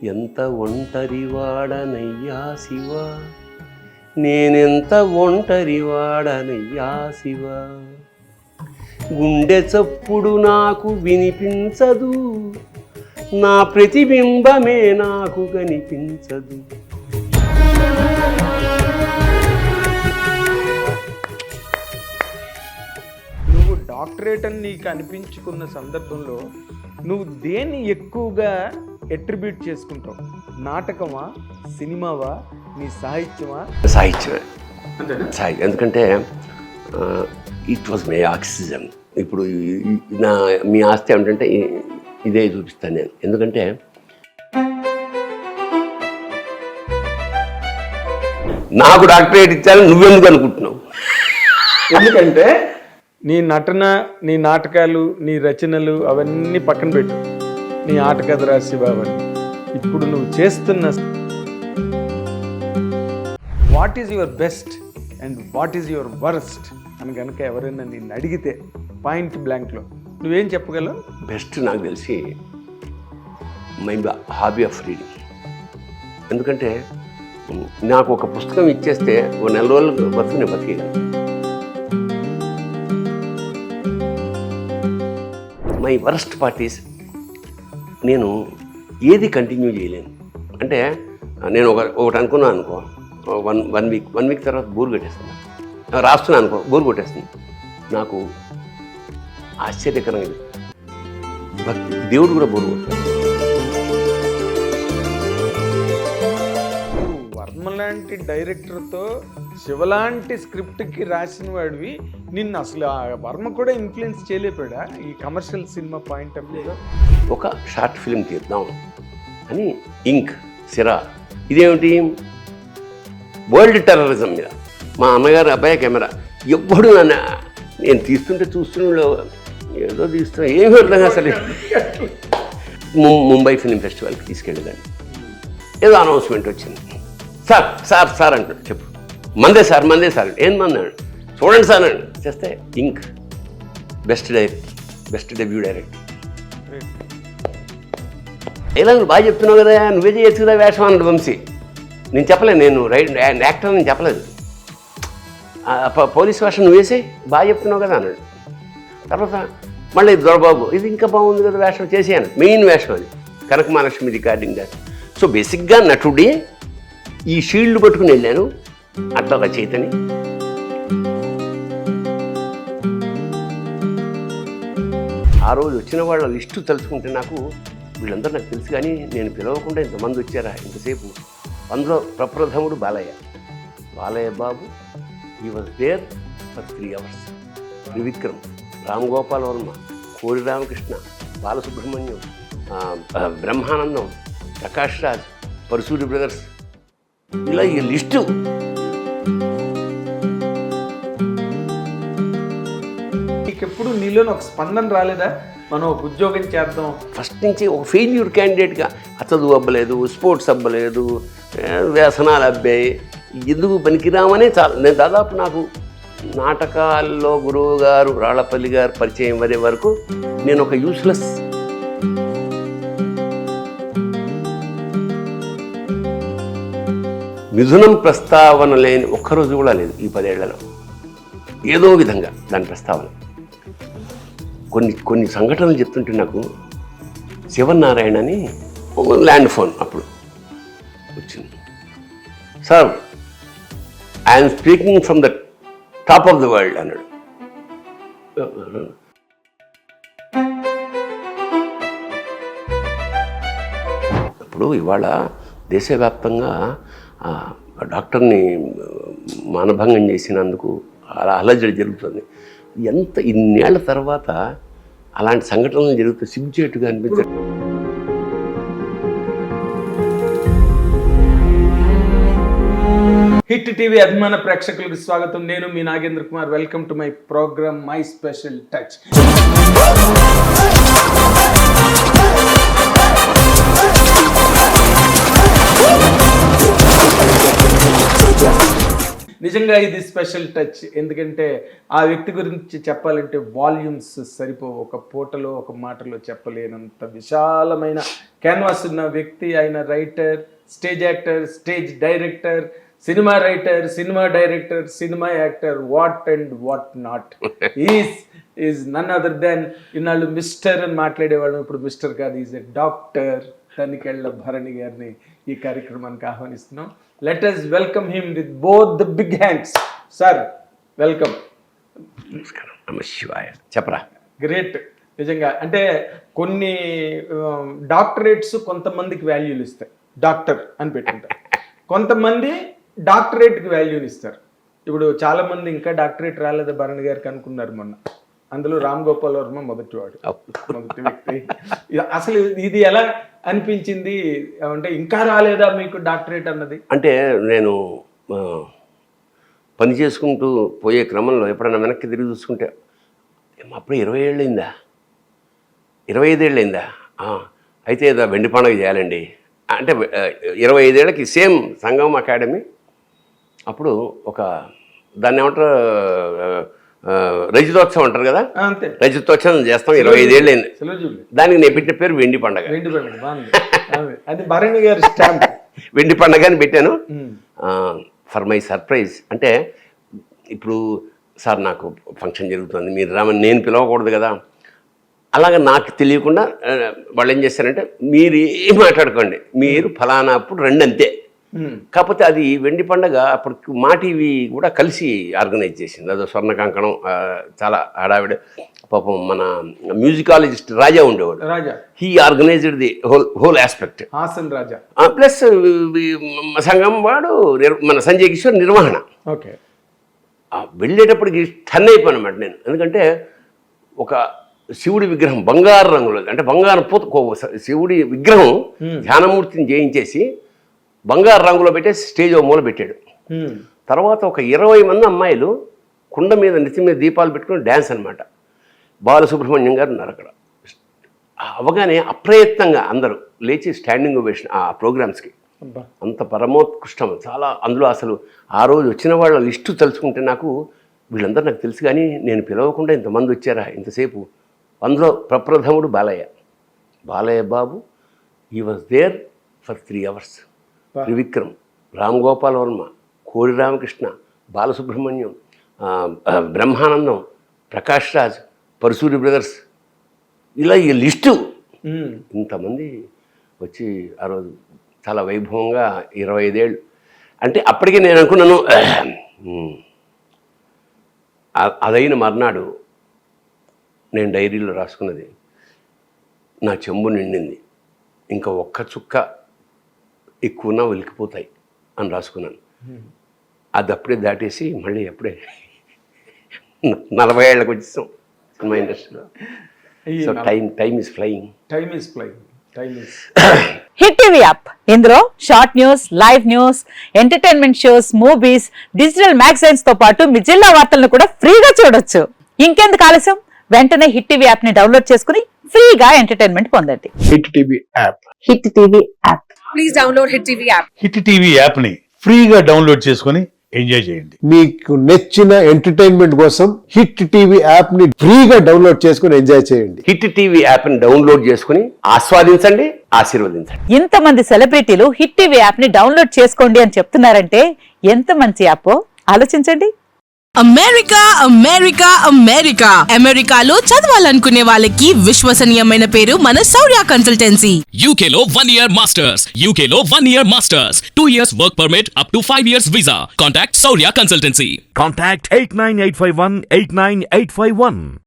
ఎంత ఒంటరివాడనయ్యా శివ, నేనెంత ఒంటరివాడనయ్యా శివ, గుండె చప్పుడు నాకు వినిపించదు, నా ప్రతిబింబమే నాకు కనిపించదు. నువ్వు డాక్టరేట్ అని నీకు అనిపించుకున్న సందర్భంలో నువ్వు దేన్ని ఎక్కువగా అట్రిబ్యూట్ చేసుకుంటావు? నాటకమా, సినిమావా, నీ సాహిత్యమా? సాహిత్యమే. ఎందుకంటే ఇట్ వాజ్ మై ఆక్సిజన్. ఇప్పుడు మీ ఆస్తి ఏమిటంటే ఇదే చూపిస్తాను నేను. ఎందుకంటే నాకు డాక్టరేట్ ఇచ్చాను, నువ్వెందుకు అనుకుంటున్నావు? ఎందుకంటే నీ నటన, నీ నాటకాలు, నీ రచనలు అవన్నీ పక్కన పెట్టు, నీ ఆటకథ రాసి బావని ఇప్పుడు నువ్వు చేస్తున్న what is your best and what is your worst అని కనుక ఎవరైనా నిన్ను అడిగితే పాయింట్ బ్లాంక్లో నువ్వేం చెప్పగలవు? బెస్ట్ నాకు తెలిసి మై హాబీ ఆఫ్ రీడింగ్. ఎందుకంటే నాకు ఒక పుస్తకం ఇచ్చేస్తే ఓ నెల రోజులు బతుకునే బతికేయగలను. మై వర్స్ట్ పార్టీస్ నేను ఏది కంటిన్యూ చేయలేను. అంటే నేను ఒకటి అనుకున్నాను అనుకో, వన్ వీక్ తర్వాత బోర్ కొట్టేస్తాను. రాస్తున్నాను అనుకో, బోర్ కొట్టేస్తుంది. నాకు ఆశ్చర్యకరంగా దేవుడు కూడా బోర్ కొట్టాడు. వర్మ లాంటి డైరెక్టర్తో శివలాంటి స్క్రిప్ట్కి రాసిన వాడివి, నిన్ను అసలు ఆ వర్మ కూడా ఇన్ఫ్లుయెన్స్ చేయలేపాడా ఈ కమర్షియల్ సినిమా పాయింట్ ఆఫ్ వ్యూలో? ఒక షార్ట్ ఫిల్మ్ తీద్దాం అని ఇంక్ సిరా, ఇదేమిటి వరల్డ్ టెర్రరిజం మీద. మా అన్నగారు అబ్బాయి కెమెరా, ఎప్పుడు నేను తీస్తుంటే చూస్తున్న ఏదో తీస్తున్నా, ఏమీ అర్థం అసలు. ముంబై ఫిల్మ్ ఫెస్టివల్కి తీసుకెళ్ళేదాన్ని. ఏదో అనౌన్స్మెంట్ వచ్చింది, సార్ సార్ సార్ అంటాడు, చెప్పు మందే సార్ ఏం మందాడు, చూడండి సార్ అండి చేస్తే ఇంక్ బెస్ట్ డెబ్యూ డైరెక్టర్. ఇలా నువ్వు బాగా చెప్తున్నావు కదా, నువ్వే చేయొచ్చు కదా వేషం అన్నాడు వంశీ. నేను చెప్పలేదు, నేను యాక్టర్ నేను చెప్పలేదు. పోలీస్ వేషం నువ్వు వేసి బాగా చెప్తున్నావు కదా అన్నాడు. తర్వాత మళ్ళీ దొరబాబు ఇది ఇంకా బాగుంది కదా వేషం చేసేయాను, మెయిన్ వేషం అది కనక మహాలక్ష్మి రికార్డింగ్ డాన్స్. సో బేసిక్గా నటుడి ఈ షీల్డ్ పట్టుకుని వెళ్ళాను అట్లా రచయితని. ఆ రోజు వచ్చిన వాళ్ళ లిస్టు తలుచుకుంటే నాకు వీళ్ళందరూ నాకు తెలుసు, కానీ నేను పిలవకుండా ఇంతమంది వచ్చారా ఇంతసేపు. అందులో ప్రప్రథముడు Balayya Babu, he was there for 3 hours. Trivikram, Ram Gopal Varma, Kodi Ramakrishna, Balasubrahmanyam, Brahmanandam, Prakash Raj, Paruchuri brothers, ఇలా ఈ లిస్టు. నీకెప్పుడు నీలోని ఒక స్పందన రాలేదా, మనం ఒక ఉద్యోగం చేద్దాం? ఫస్ట్ నుంచి ఒక ఫెయిల్యూర్ క్యాండిడేట్గా చదువు అబ్బలేదు, స్పోర్ట్స్ అబ్బలేదు, వ్యసనాలు అబ్బాయి, ఎందుకు పనికిరామనే చాలా. నేను దాదాపు నాకు నాటకాల్లో గురువు గారు రాళ్లపల్లి గారు పరిచయం అయ్యే వరకు నేను ఒక యూస్లెస్. మిథునం ప్రస్తావన లేని ఒక్కరోజు కూడా లేదు ఈ 10 ఏళ్లలో. ఏదో విధంగా దాని ప్రస్తావన. కొన్ని సంఘటనలు చెప్తుంటే నాకు శివనారాయణ అని ల్యాండ్ ఫోన్ అప్పుడు వచ్చింది. Sir I'm speaking from the top of the world అన్నాడు. ఇప్పుడు ఇవాళ దేశవ్యాప్తంగా డాక్టర్ని మానభంగం చేసినందుకు అలా అలజడి జరుగుతుంది. ఇన్నేళ్ల తర్వాత అలాంటి సంఘటనలు జరిగితే సిగ్గుచేటుగా అనిపించారు. హిట్ టీవీ అభిమాన ప్రేక్షకులకు స్వాగతం. నేను మీ Nagendra Kumar. Welcome to my programme my special touch. నిజంగా ఇది స్పెషల్ టచ్. ఎందుకంటే ఆ వ్యక్తి గురించి చెప్పాలంటే వాల్యూమ్స్ సరిపోవు, ఒక పూటలో ఒక మాటలో చెప్పలేనంత విశాలమైన క్యాన్వాస్ ఉన్న వ్యక్తి. ఆయన writer, stage actor, stage director, cinema writer, cinema director, cinema actor, what and what not. Is none other then, ఇన్నాళ్ళు మిస్టర్ అని మాట్లాడేవాళ్ళం, ఇప్పుడు మిస్టర్ కాదు, is a doctor. Tanikella Bharani గారిని ఈ కార్యక్రమానికి ఆహ్వానిస్తున్నాం. Let us welcome him with both the big hands. Sir welcome. నమస్కారం. నమ శివాయ. చెప్పరా. గ్రేట్. నిజంగా అంటే కొన్ని డాక్టరేట్స్ కొంతమందికి వాల్యూలు ఇస్తాయి, డాక్టర్ అని పెట్టుకుంటారు. కొంతమంది డాక్టరేట్కి వాల్యూని ఇస్తారు. ఇప్పుడు చాలామంది ఇంకా డాక్టరేట్ రాలేదా భరణి గారికి అనుకున్నారు మొన్న. అందులో రామ్ గోపాల్ వర్మ మొదటి వ్యక్తి. అసలు ఇది ఎలా అనిపించింది అంటే ఇంకా రాలేదా మీకు డాక్టరేట్ అన్నది? అంటే నేను పని చేసుకుంటూ పోయే క్రమంలో ఎప్పుడైనా వెనక్కి తిరిగి చూసుకుంటే అప్పుడు 20 ఏళ్ళు అయిందా, 25 ఏళ్ళు అయిందా, అయితే ఏదో వెండి పండుగ చేయాలండి అంటే 25 ఏళ్ళకి సేమ్ సంగమం అకాడమీ అప్పుడు ఒక దాన్ని ఏమంటారు రజతోత్సవం అంటారు కదా, అంతే రజతోత్సవం చేస్తాం. 25 ఏళ్ళు అయింది. దానికి నేను పెట్టిన పేరు వెండి పండగ. వెండి పండుగ అది భరణి గారి స్టాంప్. వెండి పండగ అని పెట్టాను. ఫర్ మై సర్ప్రైజ్ అంటే ఇప్పుడు సార్ నాకు ఫంక్షన్ జరుగుతుంది, మీరు రామని నేను పిలవకూడదు కదా. అలాగ నాకు తెలియకుండా వాళ్ళు ఏం చేశారంటే మీరు ఏం మాట్లాడుకోండి, మీరు ఫలానా అప్పుడు రండి అంతే. కాకపోతే అది వెండి పండగ అప్పుడు మా టీవీ కూడా కలిసి ఆర్గనైజ్ చేసింది. అదో స్వర్ణ కంకణం, చాలా హడావిడ. పాపం మన మ్యూజికాలజిస్ట్ రాజా ఉండేవాడు, he organised the whole aspect. Haasan Raja plus సంఘం వాడు మన సంజయ్ కిషోర్ నిర్వహణ. ఓకే. వెళ్ళేటప్పటికి టన్ అయిపోయాను అన్నమాట నేను. ఎందుకంటే ఒక శివుడి విగ్రహం బంగారు రంగులో, అంటే బంగారం శివుడి విగ్రహం ధ్యానమూర్తిని చేయించేసి బంగారు రంగులో పెట్టేసి స్టేజ్ ఓ మూల పెట్టాడు. తర్వాత ఒక 20 మంది అమ్మాయిలు కుండ మీద నెత్తి మీద దీపాలు పెట్టుకుని డ్యాన్స్ అనమాట. బాలసుబ్రహ్మణ్యం గారు ఉన్నారు అక్కడ. అవగానే అప్రయత్నంగా అందరూ లేచి స్టాండింగ్ ఓవేషన్ ఆ ప్రోగ్రామ్స్కి. అంత పరమోత్కృష్టం చాలా. అందులో అసలు ఆ రోజు వచ్చిన వాళ్ళ లిస్టు తలుచుకుంటే నాకు వీళ్ళందరూ నాకు తెలుసు, కానీ నేను పిలవకుండా ఇంతమంది వచ్చారా ఇంతసేపు. అందులో ప్రప్రథముడు Balayya Babu. He was there for 3 hours. Trivikram, Ram Gopal Varma, Kodi Ramakrishna, Balasubrahmanyam, Brahmanandam, Prakash Raj, Paruchuri brothers, ఇలా ఈ లిస్టు ఇంతమంది వచ్చి ఆ రోజు చాలా వైభవంగా 25 ఏళ్ళు. అంటే అప్పటికే నేను అనుకున్నాను. అదైన మర్నాడు నేను డైరీలో రాసుకున్నది, నా చెంబు నిండింది, ఇంకా ఒక్క చుక్క ఎక్కువనా వెలికిపోతాయి అని రాసుకున్నాను. అది అప్పుడే దాటేసి మళ్ళీ అప్పుడే 40 ఏళ్ళకి వచ్చేసాం సినిమా ఇండస్ట్రీలో. So time is flying. Hit TV app, ఇందులో short news, live news, entertainment shows, movies, digital magazines తో పాటు మీ జిల్లా వార్తలను కూడా ఫ్రీగా చూడొచ్చు. ఇంకెందుకు ఆలస్యం, వెంటనే హిట్ టీవీ యాప్ ని డౌన్లోడ్ చేసుకుని ఫ్రీగా ఎంటర్టైన్మెంట్ పొందండి. Hit TV app. Hit TV app. Please download hit TV app. Hit TV app ని ఫ్రీగా డౌన్లోడ్ చేసుకుని ఎంజాయ్ చేయండి. మీకు నచ్చిన ఎంటర్టైన్మెంట్ కోసం హిట్ టీవీ యాప్ ని ఫ్రీగా డౌన్లోడ్ చేసుకుని ఎంజాయ్ చేయండి. హిట్ టీవీ యాప్ని డౌన్లోడ్ చేసుకుని ఆస్వాదించండి, ఆశీర్వదించండి. ఇంతమంది సెలబ్రిటీలు హిట్ టీవీ యాప్ ని డౌన్లోడ్ చేసుకోండి అని చెప్తున్నారంటే ఎంత మంచి యాప్ ఆలోచించండి. అమెరికా అమెరికా అమెరికా అమెరికాలో చదవాలనుకునే వాళ్ళకి విశ్వసనీయమైన పేరు మన శౌర్య కన్సల్టెన్సీ. UK లో 1 year masters. UK లో 1 year masters. 2 years work permit up to 5 years visa. Contact Saurya Consultancy. Contact 89851 89851.